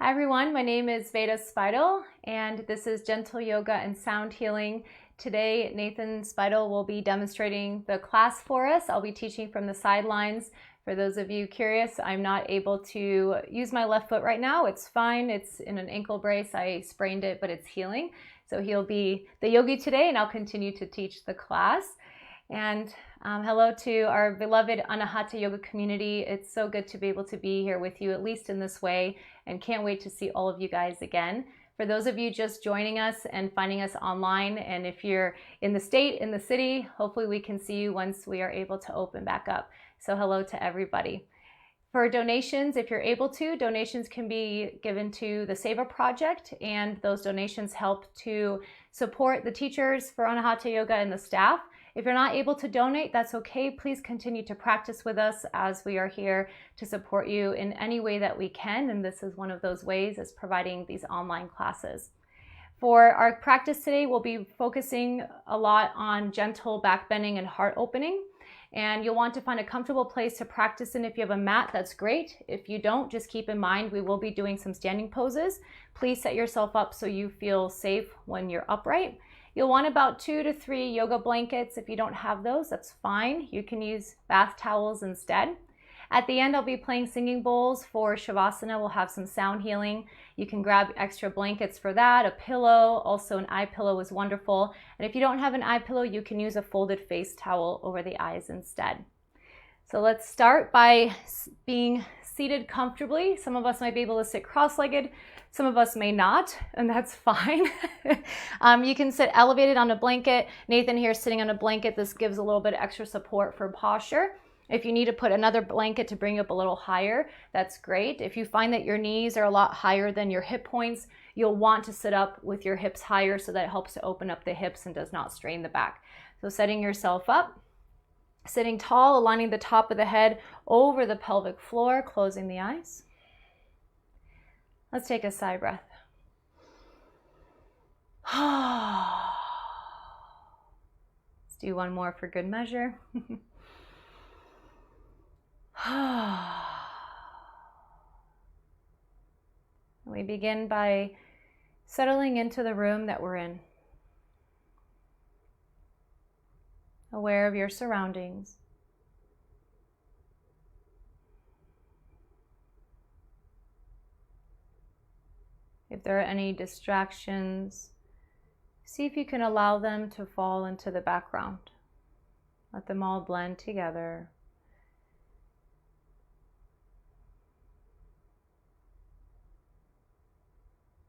Hi everyone, my name is Veda Spidle and this is Gentle Yoga and Sound Healing. Today Nathan Spidle will be demonstrating the class for us. I'll be teaching from the sidelines. For those of you curious, I'm not able to use my left foot right now. It's fine, it's in an ankle brace. I sprained it, but it's healing. So he'll be the yogi today and I'll continue to teach the class. And hello to our beloved Anahata yoga community. It's so good to be able to be here with you, at least in this way, and can't wait to see all of you guys again. For those of you just joining us and finding us online, and if you're in the state, in the city, hopefully we can see you once we are able to open back up. So hello to everybody. For donations, if you're able to, donations can be given to the Seva Project, and those donations help to support the teachers for Anahata Yoga and the staff. If you're not able to donate, that's okay. Please continue to practice with us as we are here to support you in any way that we can, and this is one of those ways, is providing these online classes. For our practice today, we'll be focusing a lot on gentle back bending and heart opening. And you'll want to find a comfortable place to practice in. If you have a mat, that's great. If you don't, just keep in mind we will be doing some standing poses. Please set yourself up so you feel safe when you're upright. You'll want about 2 to 3 yoga blankets. If you don't have those, that's fine. You can use bath towels instead. At the end, I'll be playing singing bowls for Shavasana. We'll have some sound healing. You can grab extra blankets for that, a pillow, also an eye pillow is wonderful. And if you don't have an eye pillow, you can use a folded face towel over the eyes instead. So let's start by being seated comfortably. Some of us might be able to sit cross-legged, some of us may not, and that's fine. You can sit elevated on a blanket. Nathan here is sitting on a blanket. This gives a little bit of extra support for posture. If you need to put another blanket to bring up a little higher, that's great. If you find that your knees are a lot higher than your hip points, you'll want to sit up with your hips higher so that it helps to open up the hips and does not strain the back. So setting yourself up, sitting tall, aligning the top of the head over the pelvic floor, closing the eyes. Let's take a sigh breath. Let's do one more for good measure. We begin by settling into the room that we're in, aware of your surroundings. If there are any distractions, see if you can allow them to fall into the background. Let them all blend together.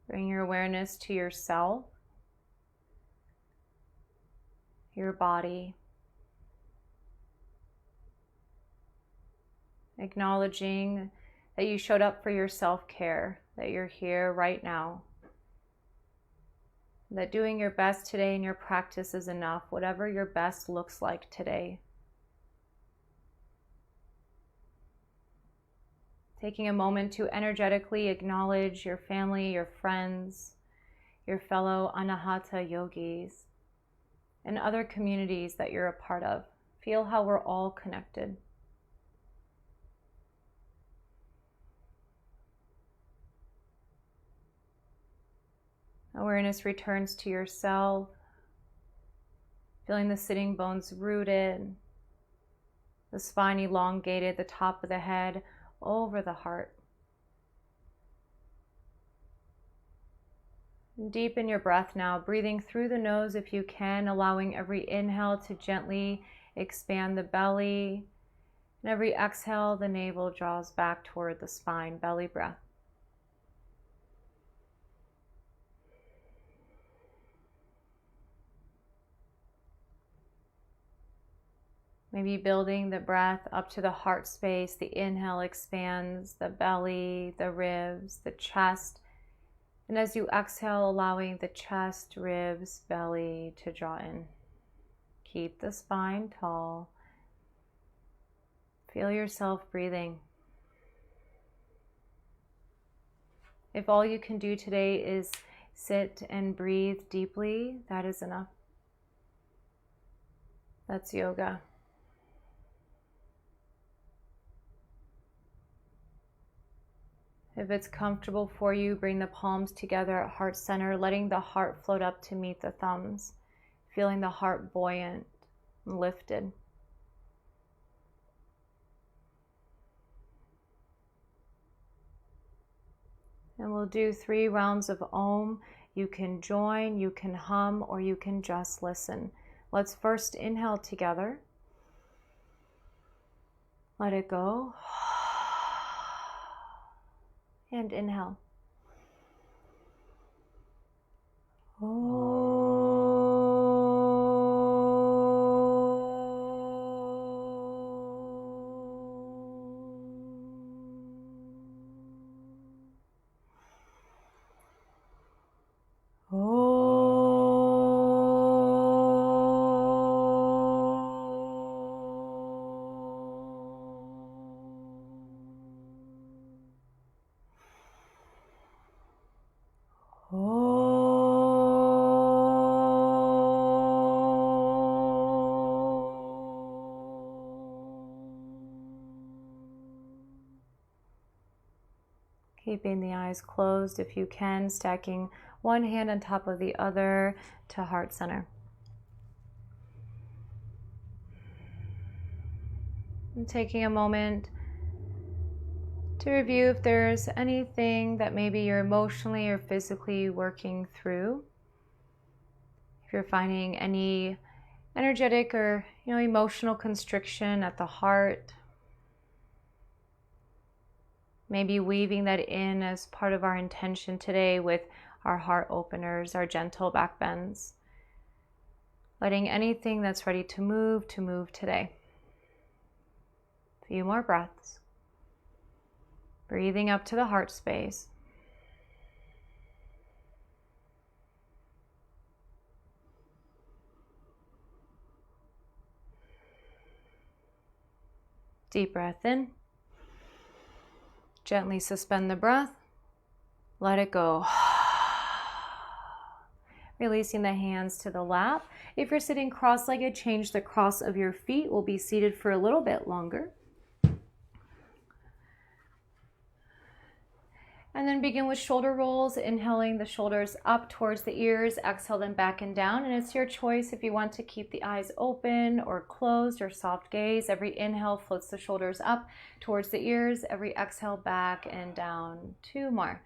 Bring your awareness to yourself, your body, acknowledging that you showed up for your self-care, that you're here right now, that doing your best today in your practice is enough, whatever your best looks like today. Taking a moment to energetically acknowledge your family, your friends, your fellow Anahata yogis, and other communities that you're a part of. Feel how we're all connected. Awareness returns to yourself, feeling the sitting bones rooted, the spine elongated, the top of the head over the heart. Deepen your breath now, breathing through the nose if you can, allowing every inhale to gently expand the belly, and every exhale the navel draws back toward the spine, belly breath. Maybe building the breath up to the heart space. The inhale expands the belly, the ribs, the chest. And as you exhale, allowing the chest, ribs, belly to draw in. Keep the spine tall. Feel yourself breathing. If all you can do today is sit and breathe deeply, that is enough. That's yoga. If it's comfortable for you, bring the palms together at heart center, letting the heart float up to meet the thumbs, feeling the heart buoyant and lifted. And we'll do 3 rounds of Om. You can join, you can hum, or you can just listen. Let's first inhale together. Let it go. And inhale. Keeping the eyes closed if you can, stacking one hand on top of the other to heart center. And taking a moment to review if there's anything that maybe you're emotionally or physically working through. If you're finding any energetic or emotional constriction at the heart, maybe weaving that in as part of our intention today with our heart openers, our gentle back bends. Letting anything that's ready to move today. A few more breaths. Breathing up to the heart space. Deep breath in. Gently suspend the breath. Let it go. Releasing the hands to the lap. If you're sitting cross-legged, change the cross of your feet. We'll be seated for a little bit longer. And then begin with shoulder rolls, inhaling the shoulders up towards the ears, exhale them back and down. And it's your choice if you want to keep the eyes open or closed or soft gaze. Every inhale floats the shoulders up towards the ears. Every exhale back and down. 2 more.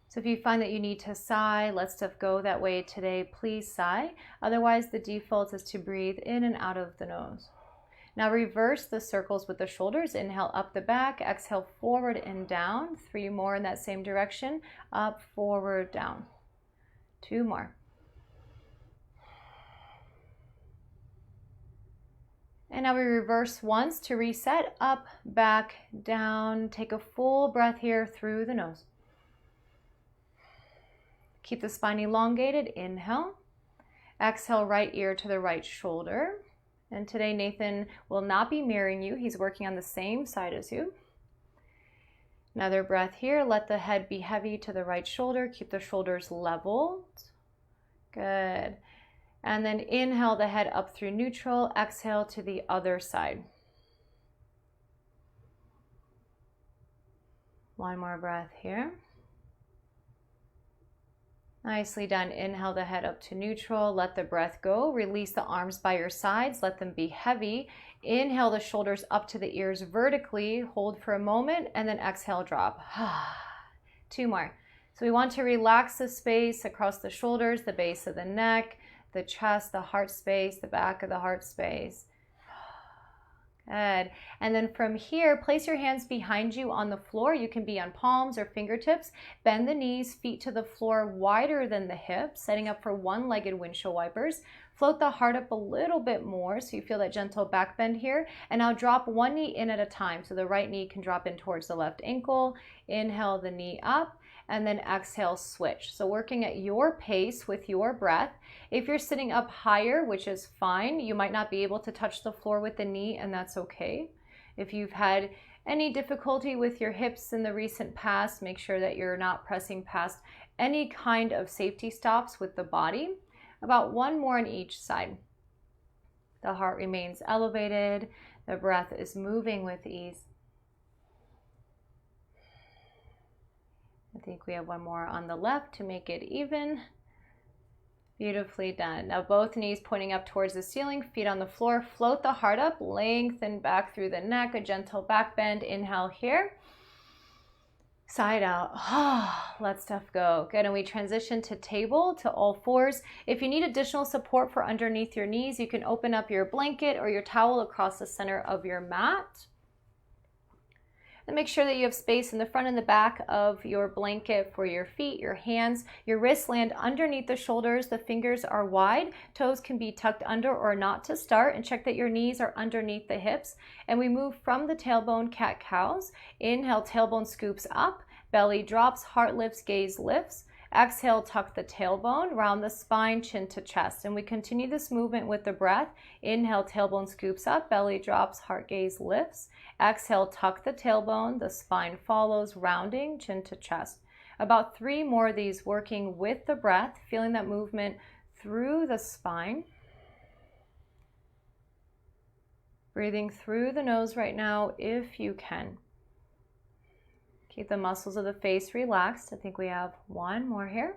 So if you find that you need to sigh, let stuff go that way today, please sigh. Otherwise, the default is to breathe in and out of the nose. Now reverse the circles with the shoulders. Inhale up the back, exhale forward and down. 3 more in that same direction. Up, forward, down. 2 more. And now we reverse once to reset. Up, back, down. Take a full breath here through the nose. Keep the spine elongated. Inhale. Exhale, right ear to the right shoulder. And today Nathan will not be mirroring you. He's working on the same side as you. Another breath here. Let the head be heavy to the right shoulder. Keep the shoulders leveled. Good. And then inhale the head up through neutral. Exhale to the other side. 1 more breath here. Nicely done. Inhale the head up to neutral. Let the breath go. Release the arms by your sides. Let them be heavy. Inhale the shoulders up to the ears vertically. Hold for a moment and then exhale, drop. 2 more. So we want to relax the space across the shoulders, the base of the neck, the chest, the heart space, the back of the heart space. Good. And then from here, place your hands behind you on the floor. You can be on palms or fingertips. Bend the knees, feet to the floor wider than the hips, setting up for one-legged windshield wipers. Float the heart up a little bit more so you feel that gentle back bend here. And now drop one knee in at a time. So the right knee can drop in towards the left ankle. Inhale the knee up. And then exhale, switch. So working at your pace with your breath. If you're sitting up higher, which is fine, you might not be able to touch the floor with the knee, and that's okay. If you've had any difficulty with your hips in the recent past, make sure that you're not pressing past any kind of safety stops with the body. About 1 more on each side. The heart remains elevated. The breath is moving with ease. I think we have one more on the left to make it even. Beautifully done. Now both knees pointing up towards the ceiling, feet on the floor. Float the heart up, lengthen back through the neck, a gentle back bend. Inhale here. Side out. Let stuff go. Good. And we transition to table, to all fours. If you need additional support for underneath your knees, you can open up your blanket or your towel across the center of your mat. And make sure that you have space in the front and the back of your blanket for your feet, your hands. Your wrists land underneath the shoulders. The fingers are wide. Toes can be tucked under or not to start. And check that your knees are underneath the hips. And we move from the tailbone, cat-cows. Inhale, tailbone scoops up. Belly drops, heart lifts, gaze lifts. Exhale, tuck the tailbone, round the spine, chin to chest. And we continue this movement with the breath. Inhale, tailbone scoops up, belly drops, heart gaze lifts. Exhale, tuck the tailbone, the spine follows, rounding, chin to chest. About 3 more of these, working with the breath, feeling that movement through the spine. Breathing through the nose right now if you can. Keep the muscles of the face relaxed. I think we have one more here.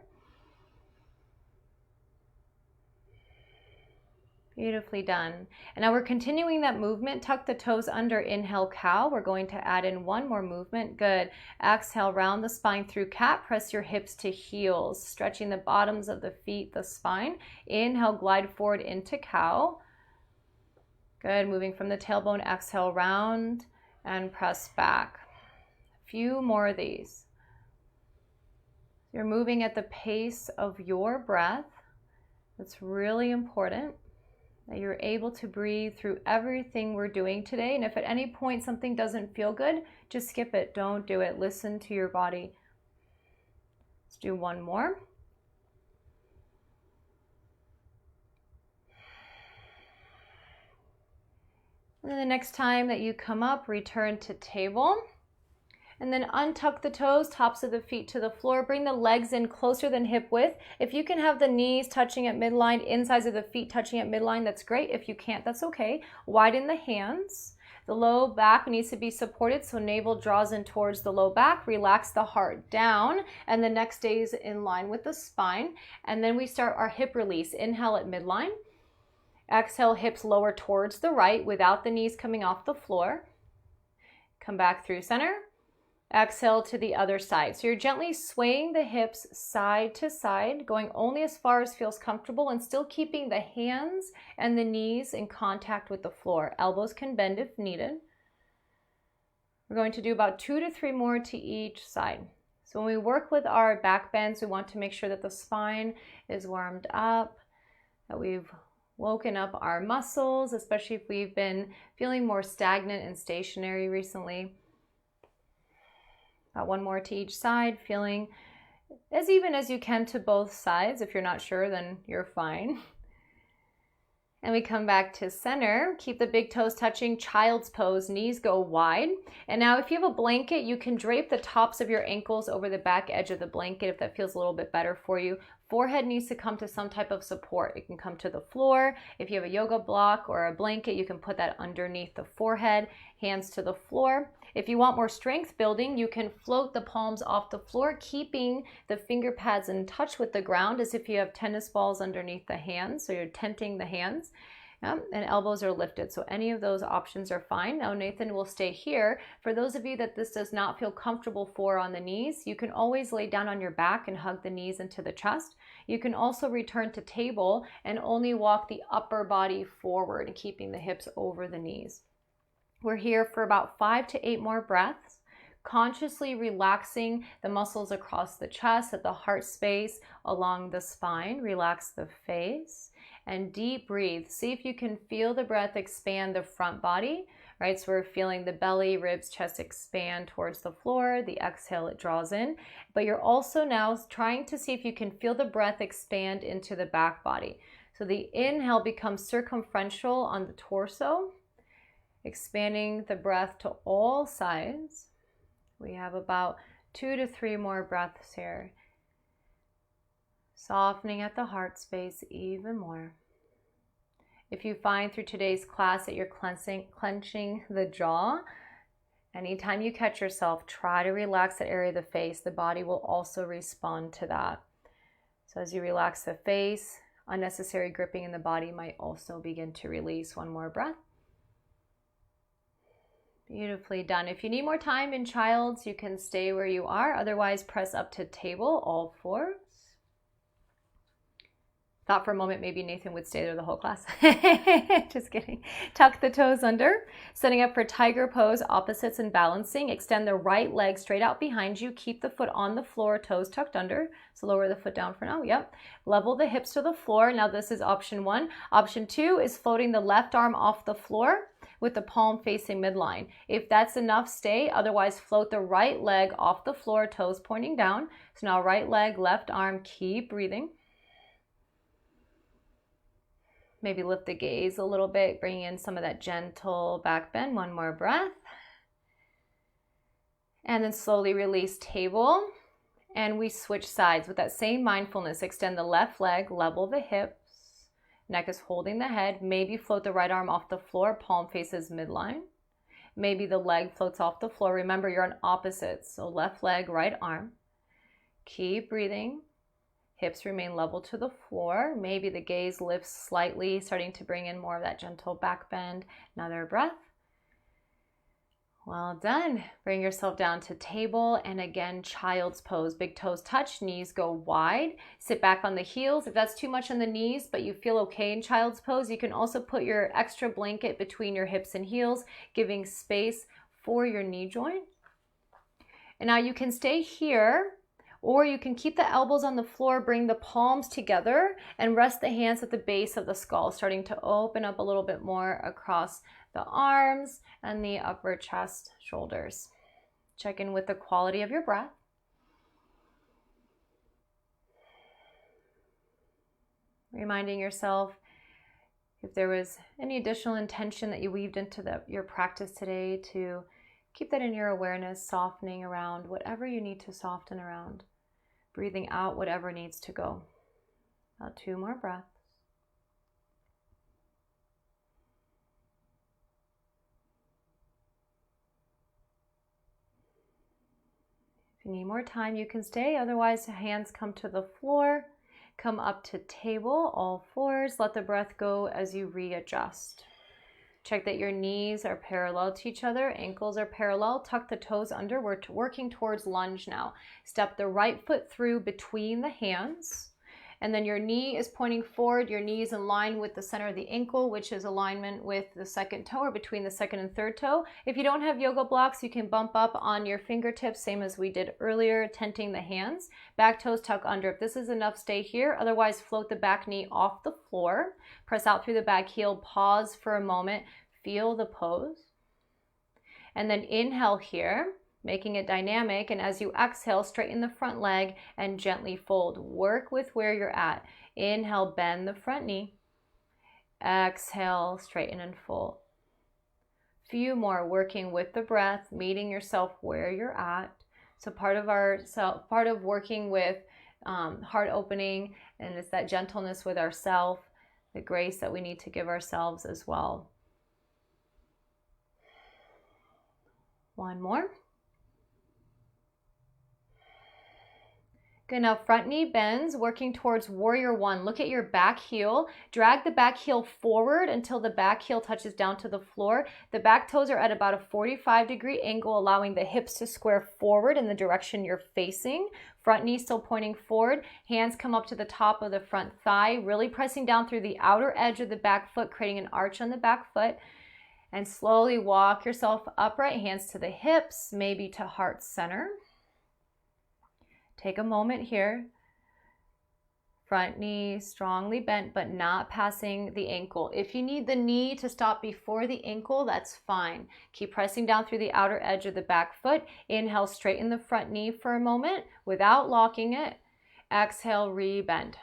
Beautifully done. And now we're continuing that movement. Tuck the toes under, inhale, cow. We're going to add in one more movement. Good. Exhale, round the spine through cat. Press your hips to heels, stretching the bottoms of the feet, the spine. Inhale, glide forward into cow. Good. Moving from the tailbone, exhale, round and press back. Few more of these. You're moving at the pace of your breath. It's really important that you're able to breathe through everything we're doing today. And if at any point something doesn't feel good, just skip it. Don't do it. Listen to your body. Let's do one more. And then the next time that you come up, return to table. And then untuck the toes, tops of the feet to the floor. Bring the legs in closer than hip width. If you can have the knees touching at midline, insides of the feet touching at midline, that's great. If you can't, that's okay. Widen the hands. The low back needs to be supported, so navel draws in towards the low back. Relax the heart down, and the neck stays in line with the spine. And then we start our hip release. Inhale at midline. Exhale, hips lower towards the right without the knees coming off the floor. Come back through center. Exhale to the other side. So you're gently swaying the hips side to side, going only as far as feels comfortable and still keeping the hands and the knees in contact with the floor. Elbows can bend if needed. We're going to do about 2 to 3 more to each side. So when we work with our back bends, we want to make sure that the spine is warmed up, that we've woken up our muscles, especially if we've been feeling more stagnant and stationary recently. About 1 more to each side, feeling as even as you can to both sides. If you're not sure, then you're fine. And we come back to center. Keep the big toes touching, child's pose, knees go wide. And now if you have a blanket, you can drape the tops of your ankles over the back edge of the blanket if that feels a little bit better for you. Forehead needs to come to some type of support. It can come to the floor. If you have a yoga block or a blanket, you can put that underneath the forehead, hands to the floor. If you want more strength building, you can float the palms off the floor, keeping the finger pads in touch with the ground as if you have tennis balls underneath the hands, so you're tenting the hands. And elbows are lifted. So any of those options are fine. Now Nathan will stay here. For those of you that this does not feel comfortable for on the knees, you can always lay down on your back and hug the knees into the chest. You can also return to table and only walk the upper body forward, keeping the hips over the knees. We're here for about 5 to 8 more breaths, consciously relaxing the muscles across the chest, at the heart space, along the spine. Relax the face and deep breathe. See if you can feel the breath expand the front body, right? So we're feeling the belly, ribs, chest expand towards the floor. The exhale, it draws in. But you're also now trying to see if you can feel the breath expand into the back body. So the inhale becomes circumferential on the torso, expanding the breath to all sides. We have about 2 to 3 more breaths here. Softening at the heart space even more. If you find through today's class that you're clenching the jaw, Anytime you catch yourself, try to relax that area of the face. The body will also respond to that. So as you relax the face, unnecessary gripping in the body might also begin to release. One more breath. Beautifully done. If you need more time in Child's, you can stay where you are. Otherwise, press up to table, all fours. Thought for a moment maybe Nathan would stay there the whole class. Just kidding. Tuck the toes under. Setting up for tiger pose, opposites and balancing. Extend the right leg straight out behind you. Keep the foot on the floor, toes tucked under. So lower the foot down for now. Yep. Level the hips to the floor. Now this is option 1. Option 2 is floating the left arm off the floor with the palm facing midline. If that's enough, stay. Otherwise, float the right leg off the floor, toes pointing down. So now right leg, left arm, keep breathing. Maybe lift the gaze a little bit, bringing in some of that gentle back bend. One more breath. And then slowly release table. And we switch sides with that same mindfulness. Extend the left leg, level the hips. Neck is holding the head. Maybe float the right arm off the floor, palm faces midline. Maybe the leg floats off the floor. Remember, you're on opposites. So left leg, right arm. Keep breathing. Hips remain level to the floor. Maybe the gaze lifts slightly, starting to bring in more of that gentle back bend. Another breath. Well done. Bring yourself down to table. And again, child's pose. Big toes touch, knees go wide. Sit back on the heels. If that's too much on the knees, but you feel okay in child's pose, you can also put your extra blanket between your hips and heels, giving space for your knee joint. And now you can stay here, or you can keep the elbows on the floor, bring the palms together, and rest the hands at the base of the skull, starting to open up a little bit more across the arms and the upper chest, shoulders. Check in with the quality of your breath. Reminding yourself if there was any additional intention that you weaved into your practice today, to keep that in your awareness, softening around whatever you need to soften around. Breathing out whatever needs to go. About 2 more breaths. If you need more time, you can stay. Otherwise, hands come to the floor. Come up to table, all fours. Let the breath go as you readjust. Check that your knees are parallel to each other, ankles are parallel. Tuck the toes under. We're working towards lunge now. Step the right foot through between the hands. And then your knee is pointing forward. Your knee is in line with the center of the ankle, which is alignment with the second toe, or between the second and third toe. If you don't have yoga blocks, you can bump up on your fingertips, same as we did earlier, tenting the hands. Back toes tuck under. If this is enough, stay here. Otherwise, float the back knee off the floor. Press out through the back heel. Pause for a moment. Feel the pose. And then inhale here, making it dynamic, and as you exhale, straighten the front leg and gently fold. Work with where you're at. Inhale, bend the front knee. Exhale, straighten and fold. Few more, working with the breath, meeting yourself where you're at. So part of working with heart opening, and it's that gentleness with ourself, the grace that we need to give ourselves as well. One more. Good, now front knee bends, working towards warrior 1. Look at your back heel. Drag the back heel forward until the back heel touches down to the floor. The back toes are at about a 45-degree angle, allowing the hips to square forward in the direction you're facing. Front knee still pointing forward. Hands come up to the top of the front thigh, really pressing down through the outer edge of the back foot, creating an arch on the back foot. And slowly walk yourself upright, hands to the hips, maybe to heart center. Take a moment here. Front knee strongly bent, but not passing the ankle. If you need the knee to stop before the ankle, that's fine. Keep pressing down through the outer edge of the back foot. Inhale, straighten the front knee for a moment without locking it. Exhale, re-bend.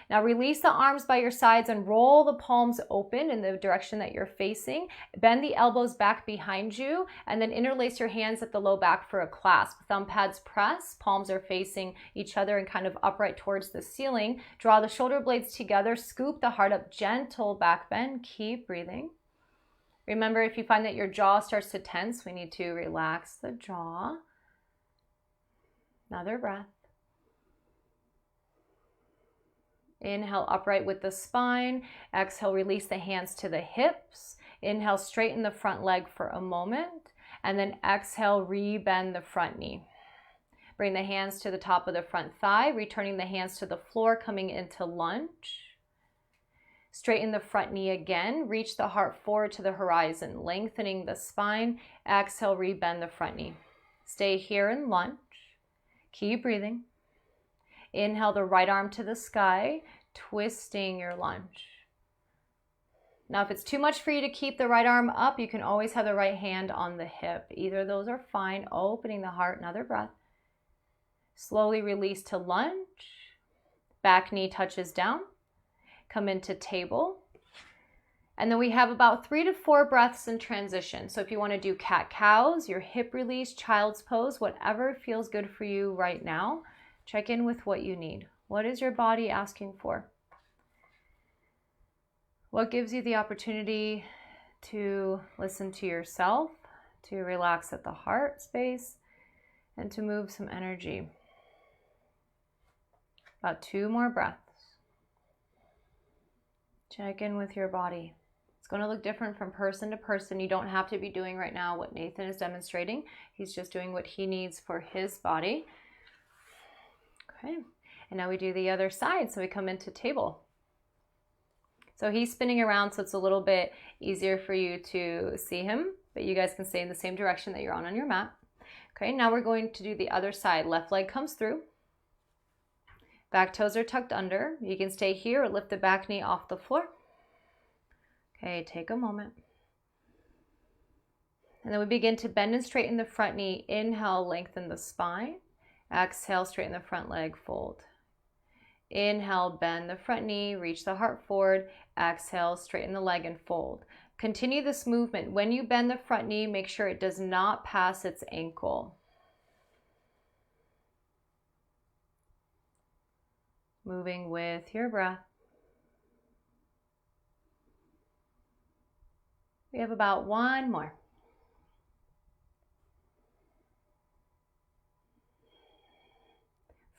Now release the arms by your sides and roll the palms open in the direction that you're facing. Bend the elbows back behind you, and then interlace your hands at the low back for a clasp. Thumb pads press, palms are facing each other and kind of upright towards the ceiling. Draw the shoulder blades together, scoop the heart up, gentle back bend. Keep breathing. Remember, if you find that your jaw starts to tense, we need to relax the jaw. Another breath. Inhale, upright with the spine. Exhale, release the hands to the hips. Inhale, straighten the front leg for a moment. And then exhale, rebend the front knee. Bring the hands to the top of the front thigh, returning the hands to the floor, coming into lunge. Straighten the front knee again. Reach the heart forward to the horizon, lengthening the spine. Exhale, rebend the front knee. Stay here in lunge. Keep breathing. Inhale the right arm to the sky, twisting your lunge. Now, if it's too much for you to keep the right arm up, you can always have the right hand on the hip. Either of those are fine. Opening the heart, another breath. Slowly release to lunge. Back knee touches down. Come into table. And then we have about 3 to 4 breaths in transition. So if you want to do cat-cows, your hip release, child's pose, whatever feels good for you right now, check in with what you need. What is your body asking for? What gives you the opportunity to listen to yourself, to relax at the heart space, and to move some energy? About 2 more breaths. Check in with your body. It's going to look different from person to person. You don't have to be doing right now what Nathan is demonstrating. He's just doing what he needs for his body. Okay, and now we do the other side. So we come into table. So he's spinning around, so it's a little bit easier for you to see him, but you guys can stay in the same direction that you're on your mat. Okay, now we're going to do the other side. Left leg comes through. Back toes are tucked under. You can stay here or lift the back knee off the floor. Okay, take a moment. And then we begin to bend and straighten the front knee. Inhale, lengthen the spine. Exhale, straighten the front leg, fold. Inhale, bend the front knee, reach the heart forward. Exhale, straighten the leg and fold. Continue this movement. When you bend the front knee, make sure it does not pass its ankle. Moving with your breath. We have about 1 more.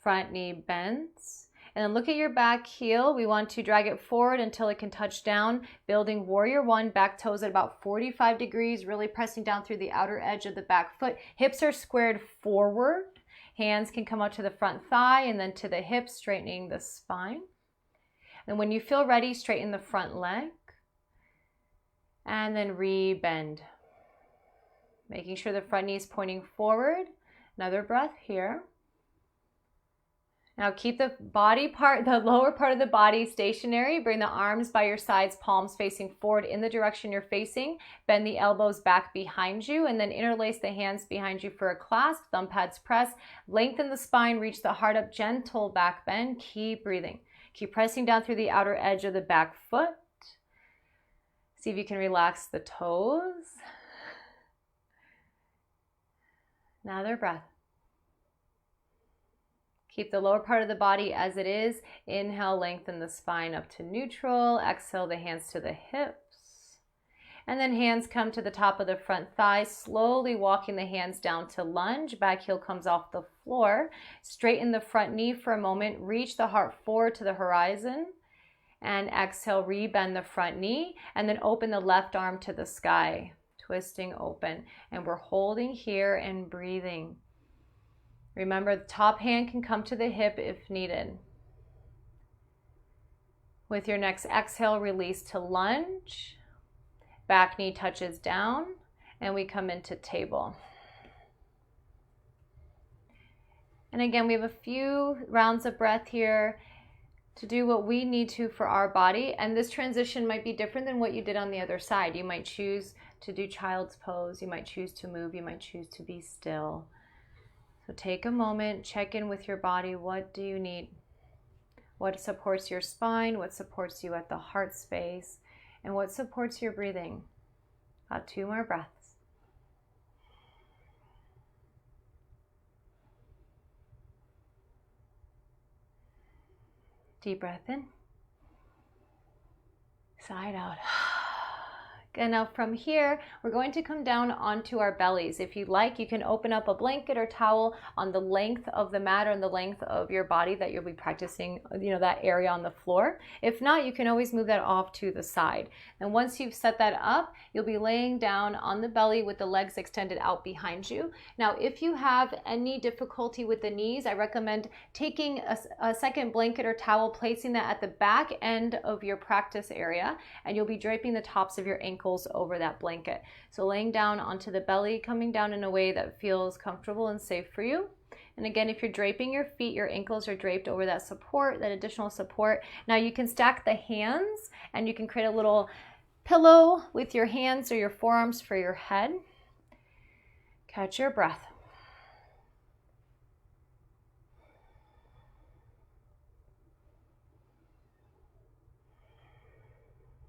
Front knee bends. And then look at your back heel. We want to drag it forward until it can touch down. Building warrior 1, back toes at about 45 degrees, really pressing down through the outer edge of the back foot. Hips are squared forward. Hands can come up to the front thigh and then to the hips, straightening the spine. And when you feel ready, straighten the front leg. And then re-bend. Making sure the front knee is pointing forward. Another breath here. Now keep the body part, the lower part of the body stationary. Bring the arms by your sides, palms facing forward in the direction you're facing. Bend the elbows back behind you and then interlace the hands behind you for a clasp. Thumb pads press. Lengthen the spine, reach the heart up, gentle back bend. Keep breathing. Keep pressing down through the outer edge of the back foot. See if you can relax the toes. Another breath. Keep the lower part of the body as it is. Inhale, lengthen the spine up to neutral. Exhale, the hands to the hips. And then hands come to the top of the front thigh, slowly walking the hands down to lunge. Back heel comes off the floor. Straighten the front knee for a moment. Reach the heart forward to the horizon. And exhale, rebend the front knee. And then open the left arm to the sky. Twisting open. And we're holding here and breathing. Remember, the top hand can come to the hip if needed. With your next exhale, release to lunge. Back knee touches down, and we come into table. And again, we have a few rounds of breath here to do what we need to for our body. And this transition might be different than what you did on the other side. You might choose to do child's pose. You might choose to move. You might choose to be still. So take a moment, check in with your body. What do you need? What supports your spine? What supports you at the heart space? And what supports your breathing? About 2 more breaths. Deep breath in. Side out. And now from here, we're going to come down onto our bellies. If you'd like, you can open up a blanket or towel on the length of the mat or the length of your body that you'll be practicing, that area on the floor. If not, you can always move that off to the side. And once you've set that up, you'll be laying down on the belly with the legs extended out behind you. Now, if you have any difficulty with the knees, I recommend taking a second blanket or towel, placing that at the back end of your practice area, and you'll be draping the tops of your ankles over that blanket. So laying down onto the belly, coming down in a way that feels comfortable and safe for you. And again, if you're draping your feet, your ankles are draped over that support, that additional support. Now you can stack the hands and you can create a little pillow with your hands or your forearms for your head. Catch your breath.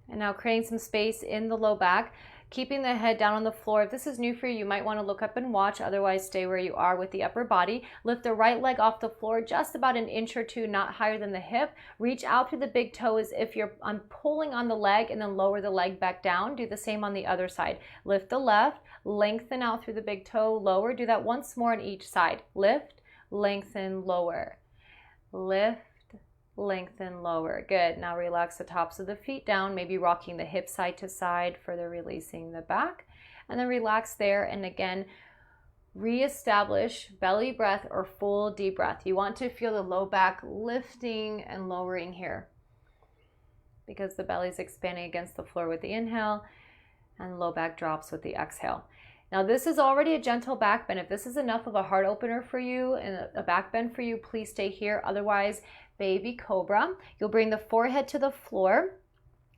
And now creating some space in the low back, keeping the head down on the floor. If this is new for you, you might want to look up and watch. Otherwise, stay where you are with the upper body. Lift the right leg off the floor just about an inch or two, not higher than the hip. Reach out through the big toe as if I'm pulling on the leg, and then lower the leg back down. Do the same on the other side. Lift the left, lengthen out through the big toe, lower. Do that once more on each side. Lift, lengthen, lower. Lift, lengthen, lower. Good. Now relax the tops of the feet down, maybe rocking the hips side to side, further releasing the back, and then relax there. And again, reestablish belly breath or full deep breath. You want to feel the low back lifting and lowering here because the belly is expanding against the floor with the inhale and low back drops with the exhale. Now this is already a gentle back bend. If this is enough of a heart opener for you and a back bend for you, please stay here. Otherwise, baby cobra. You'll bring the forehead to the floor.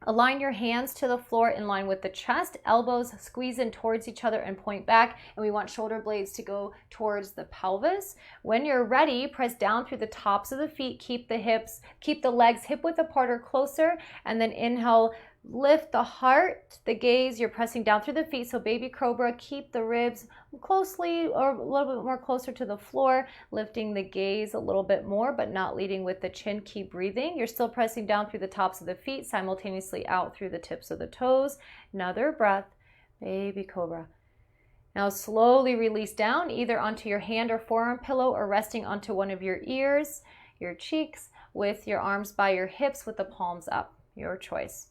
Align your hands to the floor in line with the chest. Elbows squeeze in towards each other and point back. And we want shoulder blades to go towards the pelvis. When you're ready, press down through the tops of the feet. Keep the legs hip width apart or closer. And then inhale, lift the heart, the gaze. You're pressing down through the feet. So baby cobra, keep the ribs closely or a little bit more closer to the floor, lifting the gaze a little bit more, but not leading with the chin. Keep breathing. You're still pressing down through the tops of the feet, simultaneously out through the tips of the toes. Another breath, baby cobra. Now slowly release down, either onto your hand or forearm pillow or resting onto one of your ears, your cheeks, with your arms by your hips with the palms up. Your choice.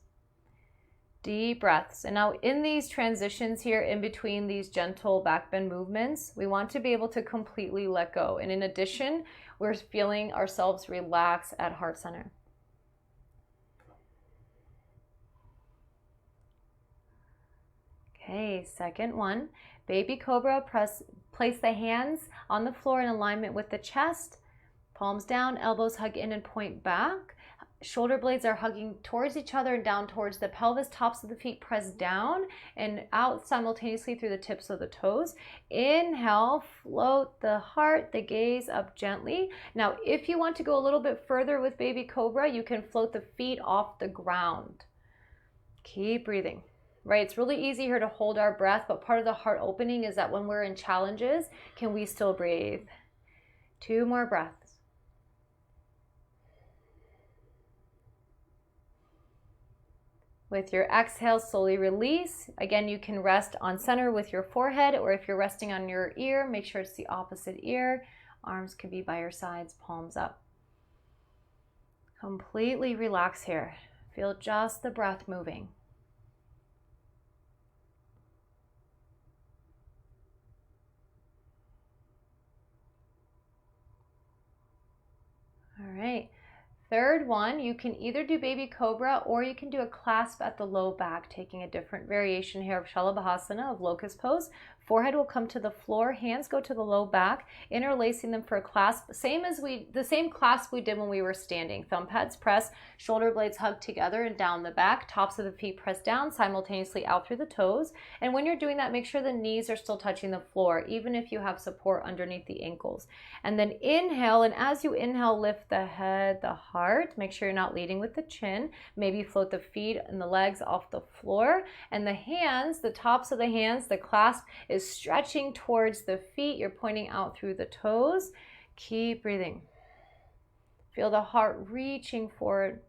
Deep breaths. And now in these transitions here, in between these gentle back bend movements, we want to be able to completely let go. And in addition, we're feeling ourselves relax at heart center. Okay, second one. Baby cobra, place the hands on the floor in alignment with the chest. Palms down, elbows hug in and point back. Shoulder blades are hugging towards each other and down towards the pelvis. Tops of the feet press down and out simultaneously through the tips of the toes. Inhale, float the heart, the gaze up gently. Now, if you want to go a little bit further with baby cobra, you can float the feet off the ground. Keep breathing. Right, it's really easy here to hold our breath, but part of the heart opening is that when we're in challenges, can we still breathe? 2 more breaths. With your exhale, slowly release. Again, you can rest on center with your forehead, or if you're resting on your ear, make sure it's the opposite ear. Arms can be by your sides, palms up. Completely relax here. Feel just the breath moving. All right. Third one, you can either do baby cobra or you can do a clasp at the low back, taking a different variation here of Shalabhasana, of locust pose. Forehead will come to the floor, hands go to the low back, interlacing them for a clasp. The same clasp we did when we were standing. Thumb pads press, shoulder blades hug together and down the back, tops of the feet press down, simultaneously out through the toes. And when you're doing that, make sure the knees are still touching the floor, even if you have support underneath the ankles. And then inhale, and as you inhale, lift the head, the heart. Make sure you're not leading with the chin. Maybe float the feet and the legs off the floor. And the hands, the tops of the hands, the clasp is stretching towards the feet. You're pointing out through the toes. Keep breathing. Feel the heart reaching forward.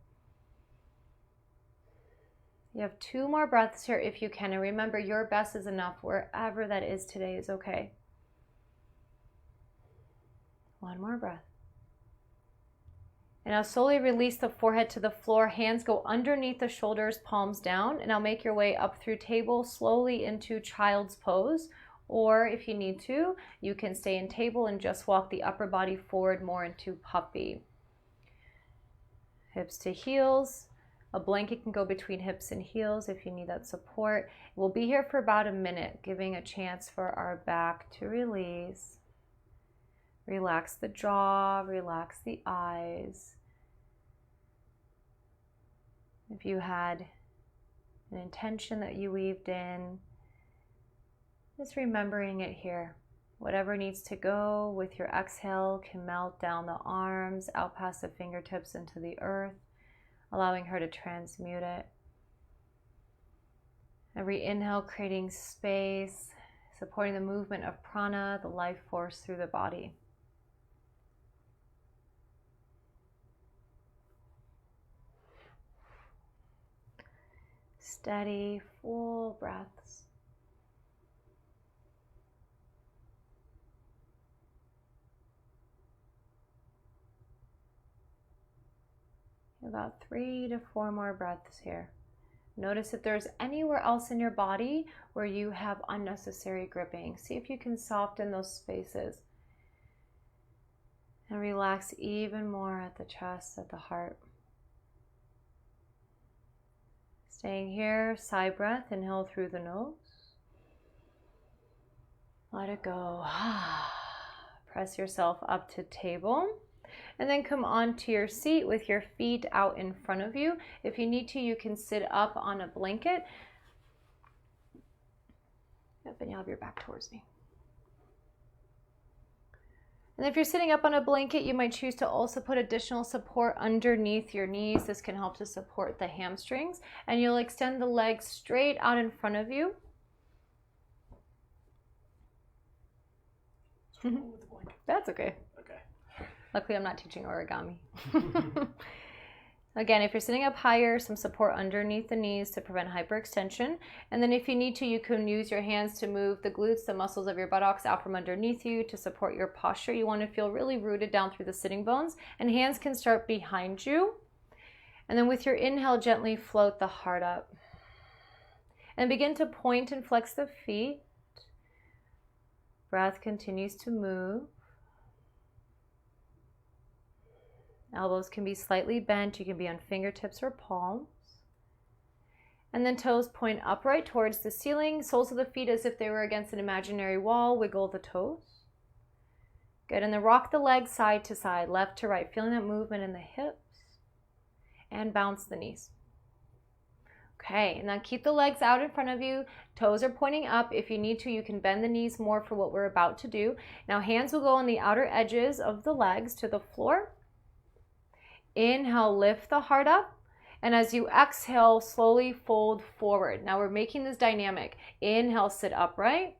You have 2 more breaths here if you can. And remember, your best is enough. Wherever that is today is okay. 1 more breath. And now slowly release the forehead to the floor. Hands go underneath the shoulders, palms down. And now make your way up through table, slowly into child's pose. Or if you need to, you can stay in table and just walk the upper body forward more into puppy. Hips to heels. A blanket can go between hips and heels if you need that support. We'll be here for about a minute, giving a chance for our back to release. Relax the jaw, relax the eyes. If you had an intention that you weaved in, just remembering it here. Whatever needs to go with your exhale can melt down the arms, out past the fingertips into the earth, allowing her to transmute it. Every inhale creating space, supporting the movement of prana, the life force through the body. Steady, full breaths. About 3 to 4 more breaths here. Notice if there's anywhere else in your body where you have unnecessary gripping. See if you can soften those spaces. And relax even more at the chest, at the heart. Staying here, side breath, inhale through the nose. Let it go. Press yourself up to table. And then come onto your seat with your feet out in front of you. If you need to, you can sit up on a blanket. Yep, and you'll have your back towards me. And if you're sitting up on a blanket, you might choose to also put additional support underneath your knees. This can help to support the hamstrings. And you'll extend the legs straight out in front of you. That's okay. Luckily, I'm not teaching origami. Again, if you're sitting up higher, some support underneath the knees to prevent hyperextension. And then if you need to, you can use your hands to move the glutes, the muscles of your buttocks out from underneath you to support your posture. You want to feel really rooted down through the sitting bones. And hands can start behind you. And then with your inhale, gently float the heart up. And begin to point and flex the feet. Breath continues to move. Elbows can be slightly bent. You can be on fingertips or palms. And then toes point upright towards the ceiling. Soles of the feet as if they were against an imaginary wall. Wiggle the toes. Good. And then rock the legs side to side, left to right. Feeling that movement in the hips. And bounce the knees. Okay. And now keep the legs out in front of you. Toes are pointing up. If you need to, you can bend the knees more for what we're about to do. Now hands will go on the outer edges of the legs to the floor. Inhale, lift the heart up. And as you exhale, slowly fold forward. Now we're making this dynamic. Inhale, sit upright.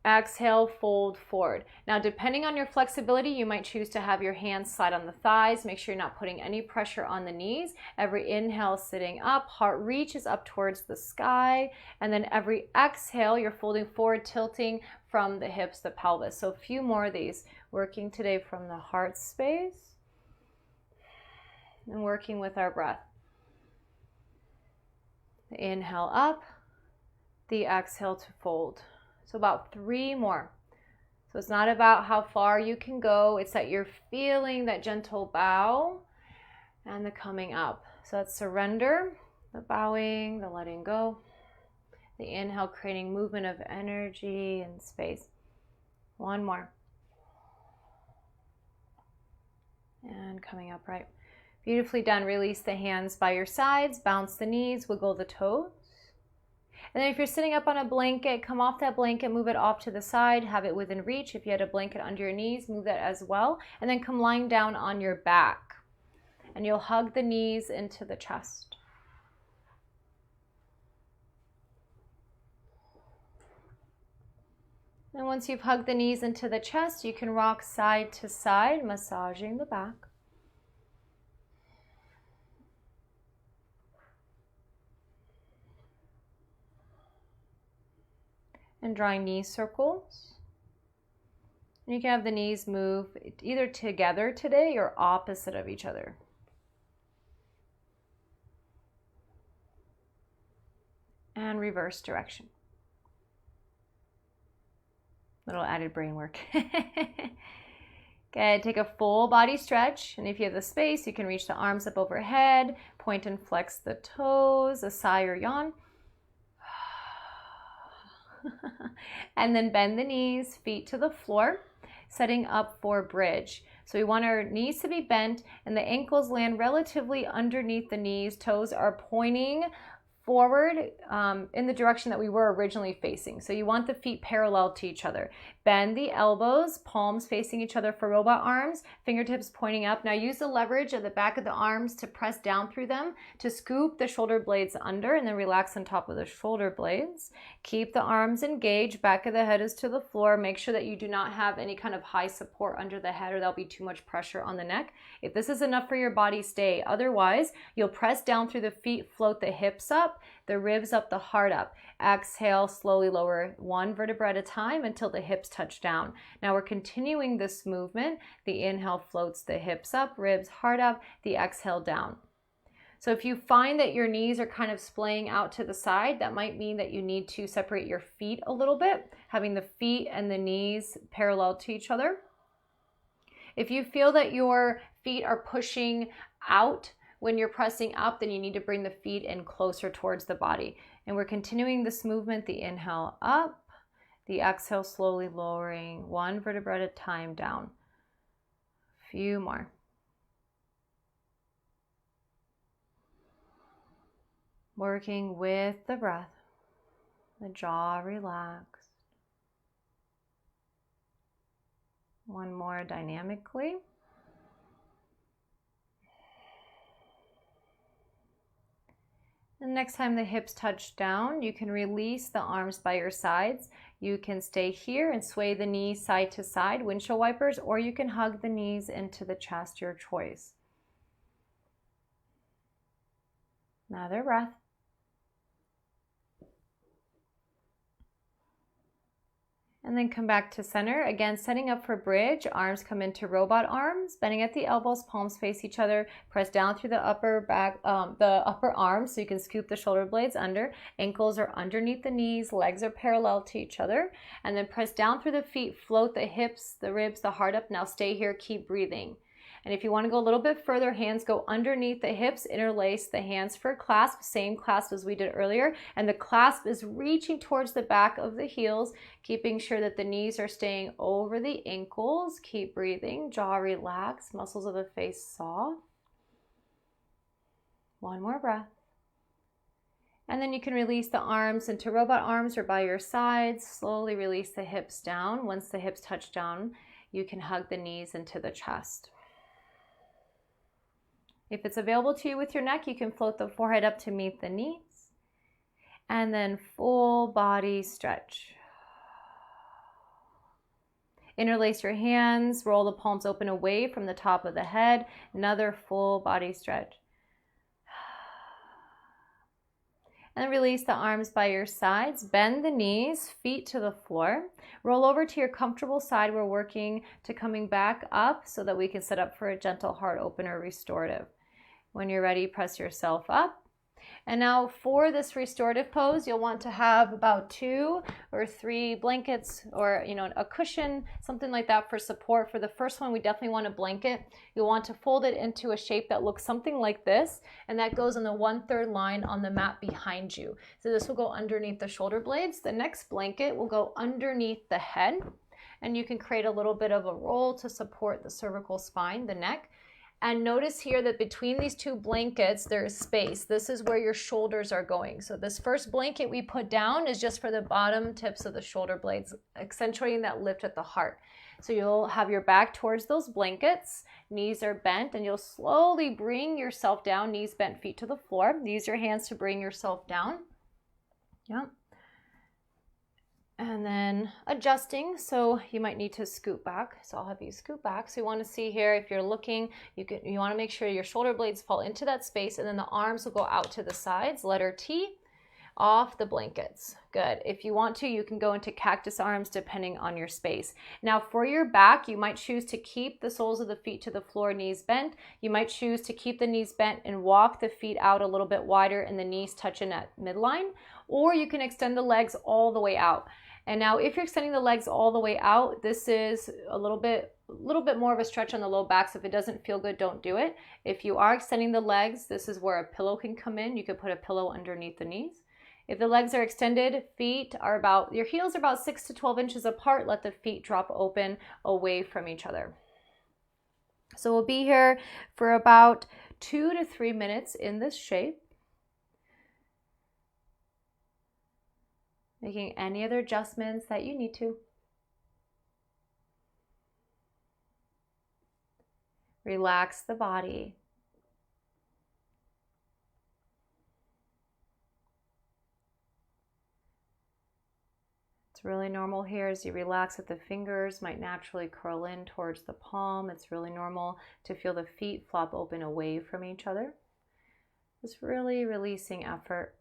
Exhale, fold forward. Now, depending on your flexibility, you might choose to have your hands slide on the thighs. Make sure you're not putting any pressure on the knees. Every inhale, sitting up. Heart reaches up towards the sky. And then every exhale, you're folding forward, tilting from the hips, the pelvis. So a few more of these. Working today from the heart space. And working with our breath. The inhale up, the exhale to fold. So about 3 more. So it's not about how far you can go, it's that you're feeling that gentle bow and the coming up. So that's surrender, the bowing, the letting go. The inhale creating movement of energy and space. 1 more. And coming upright. Beautifully done. Release the hands by your sides, bounce the knees, wiggle the toes. And then if you're sitting up on a blanket, come off that blanket, move it off to the side, have it within reach. If you had a blanket under your knees, move that as well. And then come lying down on your back. And you'll hug the knees into the chest. And once you've hugged the knees into the chest, you can rock side to side, massaging the back. and drawing knee circles. And you can have the knees move either together today or opposite of each other. And reverse direction. Little added brain work. Okay, take a full body stretch, and if you have the space, you can reach the arms up overhead, point and flex the toes, a sigh or yawn. And then bend the knees, feet to the floor, setting up for bridge. So we want our knees to be bent and the ankles land relatively underneath the knees. Toes are pointing forward in the direction that we were originally facing. So you want the feet parallel to each other. Bend the elbows, palms facing each other for robot arms, fingertips pointing up. Now use the leverage of the back of the arms to press down through them to scoop the shoulder blades under and then relax on top of the shoulder blades. Keep the arms engaged, back of the head is to the floor. Make sure that you do not have any kind of high support under the head or there'll be too much pressure on the neck. If this is enough for your body, stay. Otherwise, you'll press down through the feet, float the hips up, the ribs up, the heart up. Exhale, slowly lower one vertebra at a time until the hips touch down. Now we're continuing this movement. The inhale floats the hips up, ribs, heart up, the exhale down. So if you find that your knees are kind of splaying out to the side, that might mean that you need to separate your feet a little bit, having the feet and the knees parallel to each other. If you feel that your feet are pushing out when you're pressing up, then you need to bring the feet in closer towards the body. And we're continuing this movement, the inhale up, the exhale slowly lowering one vertebra at a time down. A few more. Working with the breath, the jaw relaxed. One more dynamically. And next time the hips touch down, you can release the arms by your sides. You can stay here and sway the knees side to side, windshield wipers, or you can hug the knees into the chest, your choice. Another breath. And then come back to center. Again, setting up for bridge. Arms come into robot arms, bending at the elbows, palms face each other. Press down through the upper arms so you can scoop the shoulder blades under. Ankles are underneath the knees, legs are parallel to each other. And then press down through the feet, float the hips, the ribs, the heart up. Now stay here, keep breathing. And if you want to go a little bit further, hands go underneath the hips, interlace the hands for clasp, same clasp as we did earlier. And the clasp is reaching towards the back of the heels, keeping sure that the knees are staying over the ankles. Keep breathing, jaw relaxed, muscles of the face soft. One more breath. And then you can release the arms into robot arms or by your sides. Slowly release the hips down. Once the hips touch down, you can hug the knees into the chest. If it's available to you with your neck, you can float the forehead up to meet the knees. And then full body stretch. Interlace your hands, roll the palms open away from the top of the head. Another full body stretch. And release the arms by your sides. Bend the knees, feet to the floor. Roll over to your comfortable side. We're working to coming back up so that we can set up for a gentle heart opener restorative. When you're ready, press yourself up. And now for this restorative pose, you'll want to have about 2 or 3 blankets or a cushion, something like that for support. For the first one, we definitely want a blanket. You'll want to fold it into a shape that looks something like this, and that goes on the 1/3 line on the mat behind you. So this will go underneath the shoulder blades. The next blanket will go underneath the head, and you can create a little bit of a roll to support the cervical spine, the neck. And notice here that between these 2 blankets, there is space. This is where your shoulders are going. So this first blanket we put down is just for the bottom tips of the shoulder blades, accentuating that lift at the heart. So you'll have your back towards those blankets, knees are bent, and you'll slowly bring yourself down, knees bent, feet to the floor. Use your hands to bring yourself down. Yep. And then adjusting, so you might need to scoot back. So I'll have you scoot back. So you want to see here, if you're looking, you want to make sure your shoulder blades fall into that space, and then the arms will go out to the sides, letter T. off the blankets. Good. If you want to, you can go into cactus arms depending on your space. Now for your back, you might choose to keep the soles of the feet to the floor, knees bent. You might choose to keep the knees bent and walk the feet out a little bit wider and the knees touching at midline, or you can extend the legs all the way out. And now if you're extending the legs all the way out, this is a little bit more of a stretch on the low back, so if it doesn't feel good, don't do it. If you are extending the legs, this is where a pillow can come in. You could put a pillow underneath the knees. If the legs are extended, your heels are about 6 to 12 inches apart. Let the feet drop open away from each other. So we'll be here for about 2 to 3 minutes in this shape. Making any other adjustments that you need to. Relax the body. It's really normal here as you relax that the fingers might naturally curl in towards the palm. It's really normal to feel the feet flop open away from each other. Just really releasing effort.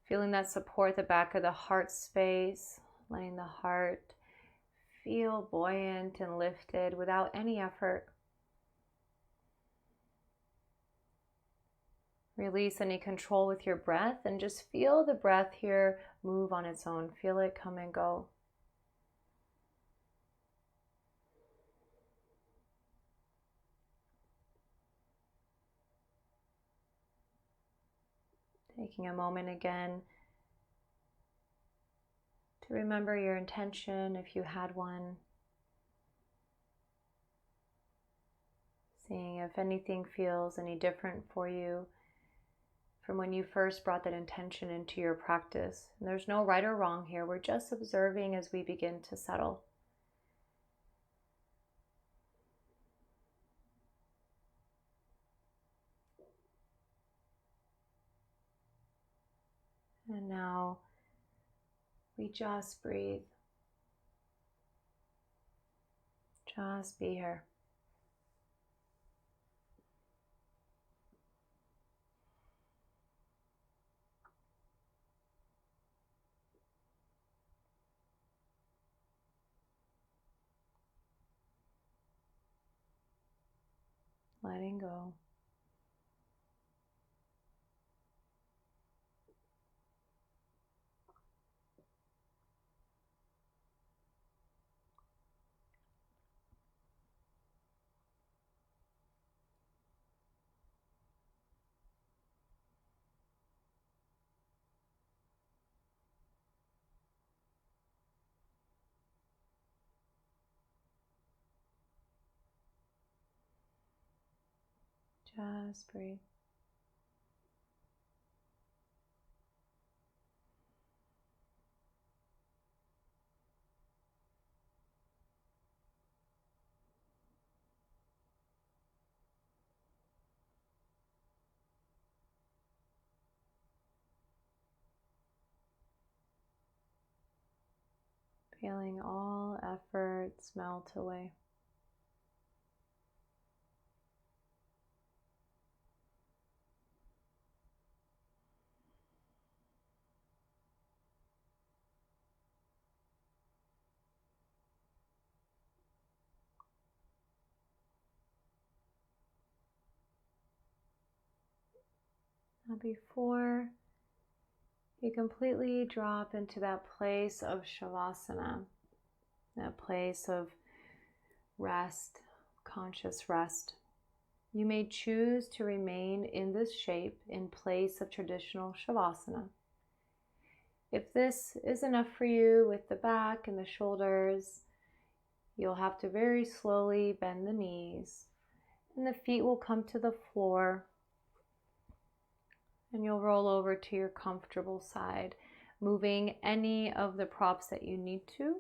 Feeling that support at the back of the heart space, letting the heart feel buoyant and lifted without any effort. Release any control with your breath and just feel the breath here move on its own. Feel it come and go. Taking a moment again to remember your intention if you had one. Seeing if anything feels any different for you from when you first brought that intention into your practice. And there's no right or wrong here. We're just observing as we begin to settle. And now we just breathe. Just be here. Letting go. Just breathe. Feeling all efforts melt away. Now before you completely drop into that place of shavasana, that place of rest, conscious rest, you may choose to remain in this shape in place of traditional shavasana. If this is enough for you with the back and the shoulders, you'll have to very slowly bend the knees and the feet will come to the floor. And you'll roll over to your comfortable side, moving any of the props that you need to.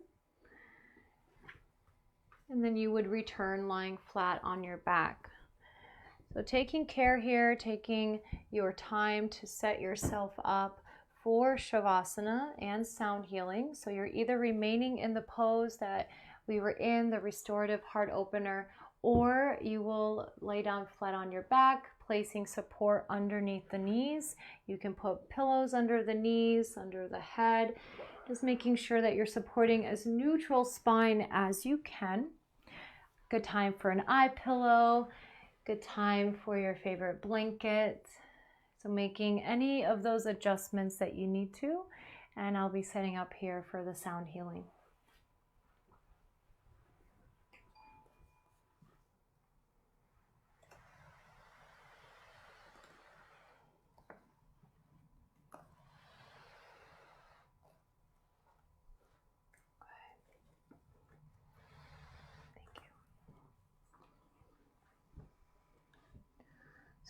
And then you would return lying flat on your back. So taking care here, taking your time to set yourself up for shavasana and sound healing. So you're either remaining in the pose that we were in, the restorative heart opener, or you will lay down flat on your back, placing support underneath the knees. You can put pillows under the knees, under the head, just making sure that you're supporting as neutral spine as you can. Good time for an eye pillow, good time for your favorite blanket. So making any of those adjustments that you need to, and I'll be setting up here for the sound healing.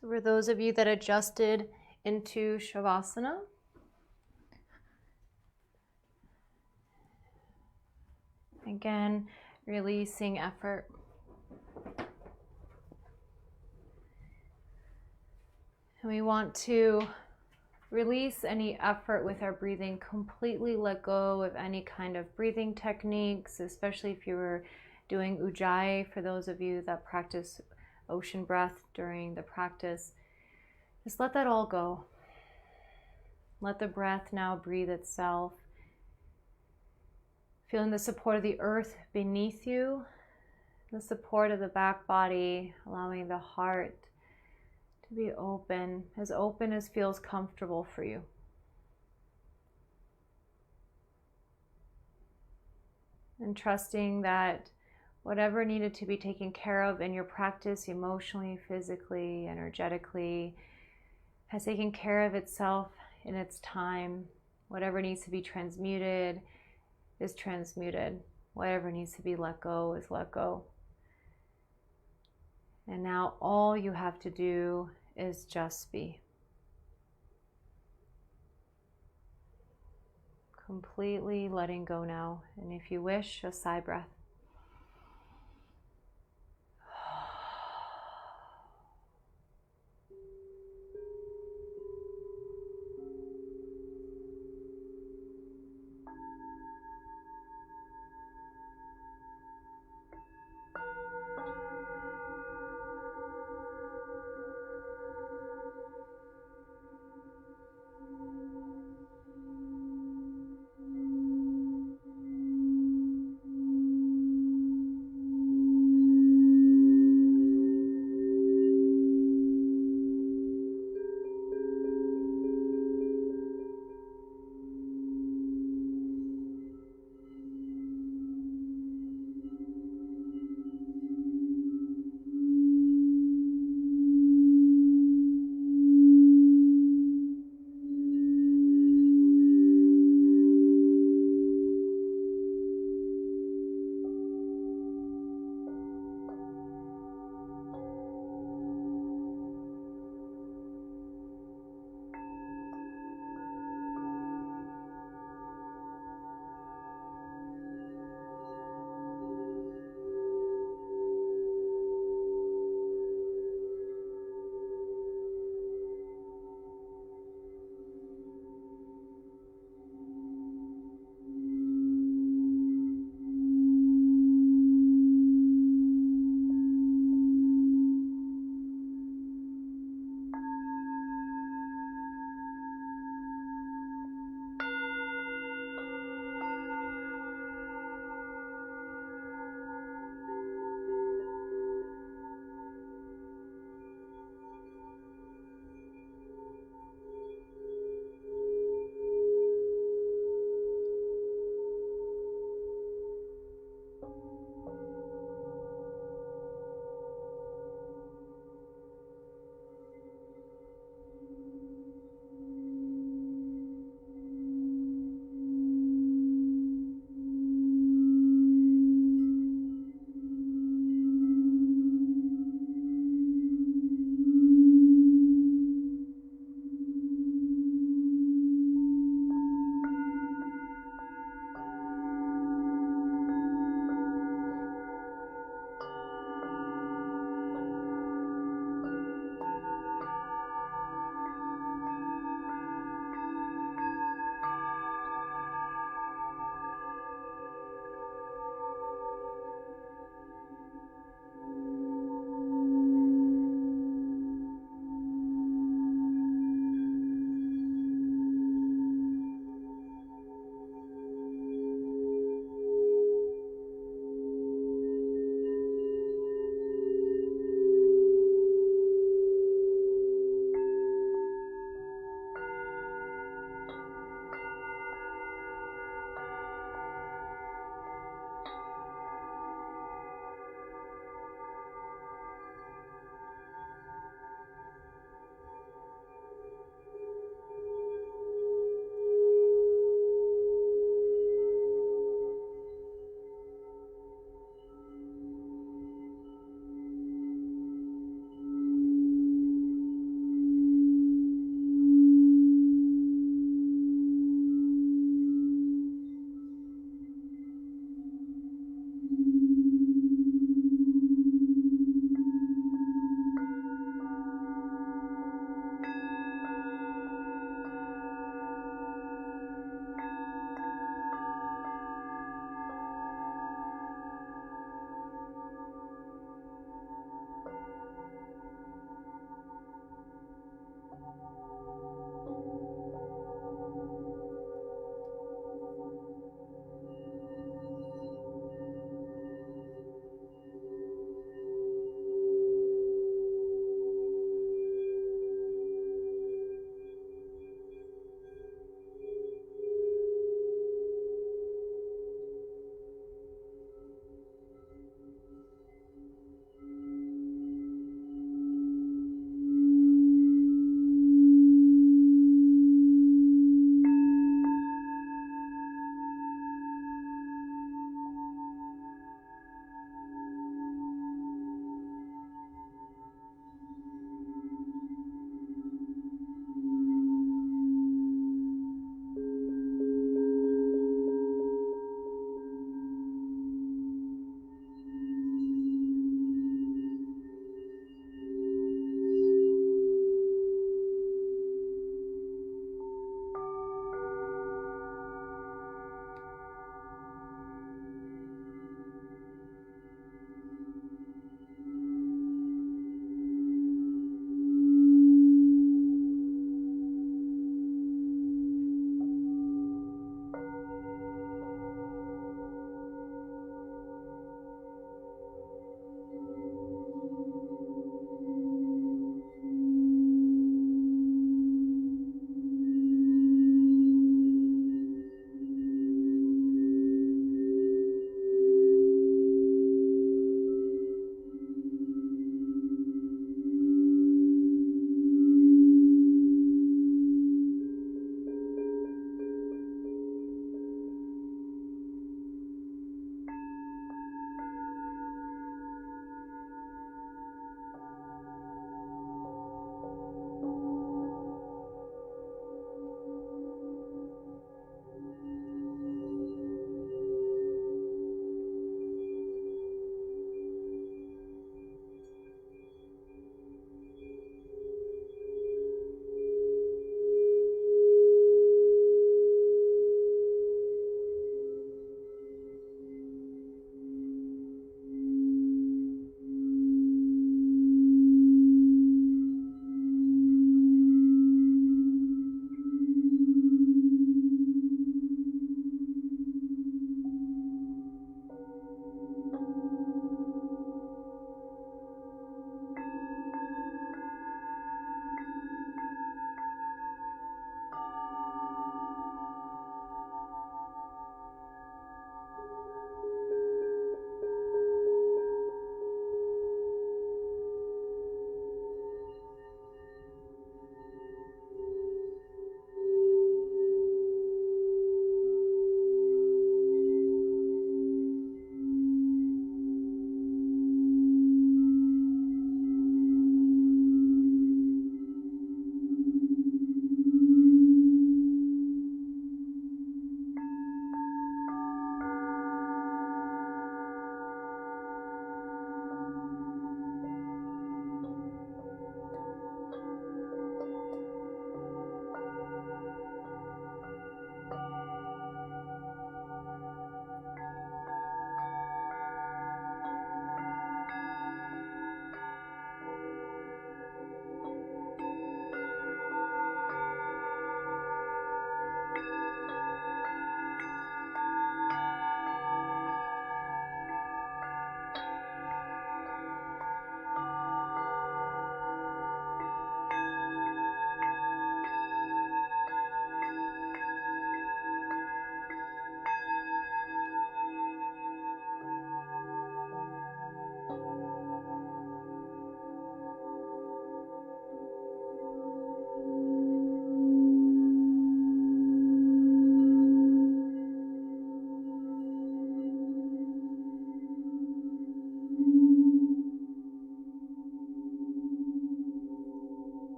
So for those of you that adjusted into Shavasana, again, releasing effort. And we want to release any effort with our breathing, completely let go of any kind of breathing techniques, especially if you were doing Ujjayi, for those of you that practice ocean breath during the practice. Just let that all go. Let the breath now breathe itself. Feeling the support of the earth beneath you, the support of the back body, allowing the heart to be open as feels comfortable for you. And trusting that whatever needed to be taken care of in your practice, emotionally, physically, energetically, has taken care of itself in its time. Whatever needs to be transmuted is transmuted. Whatever needs to be let go is let go. And now all you have to do is just be. Completely letting go now. And if you wish, a sigh breath.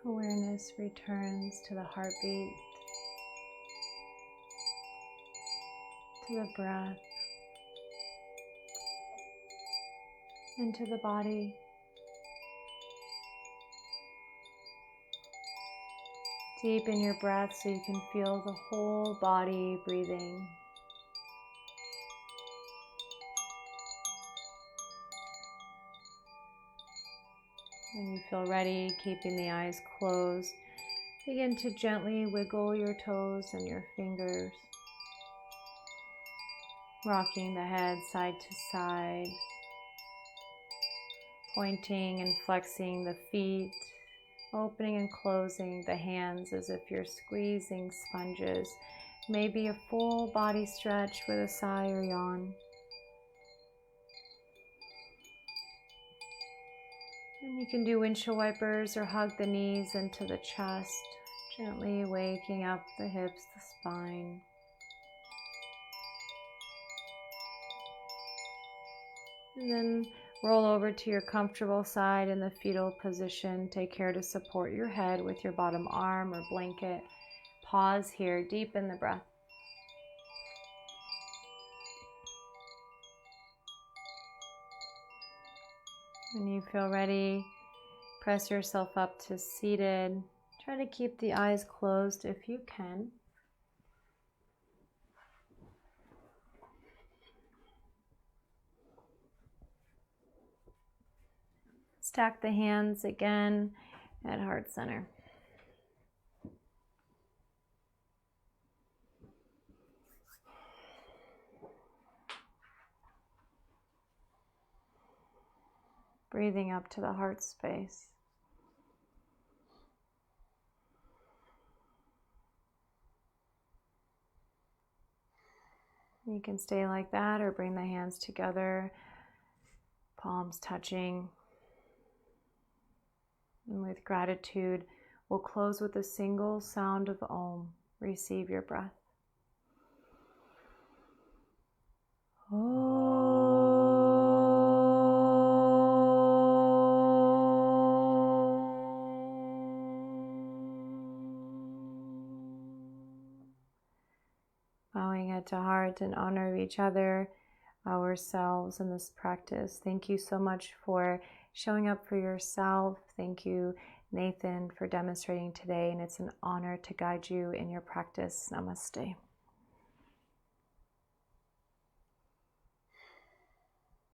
Awareness returns to the heartbeat, to the breath, and to the body. Deepen your breath so you can feel the whole body breathing. When you feel ready, keeping the eyes closed, begin to gently wiggle your toes and your fingers, rocking the head side to side, pointing and flexing the feet, opening and closing the hands as if you're squeezing sponges, maybe a full body stretch with a sigh or yawn. And you can do windshield wipers or hug the knees into the chest, gently waking up the hips, the spine. And then roll over to your comfortable side in the fetal position. Take care to support your head with your bottom arm or blanket. Pause here, deepen the breath. When you feel ready, press yourself up to seated. Try to keep the eyes closed if you can. Stack the hands again at heart center. Breathing up to the heart space. You can stay like that or bring the hands together, palms touching. And with gratitude, we'll close with a single sound of Om. Receive your breath. Om. Bowing head to heart in honor of each other, ourselves in this practice. Thank you so much for showing up for yourself. Thank you, Nathan, for demonstrating today, and it's an honor to guide you in your practice. Namaste.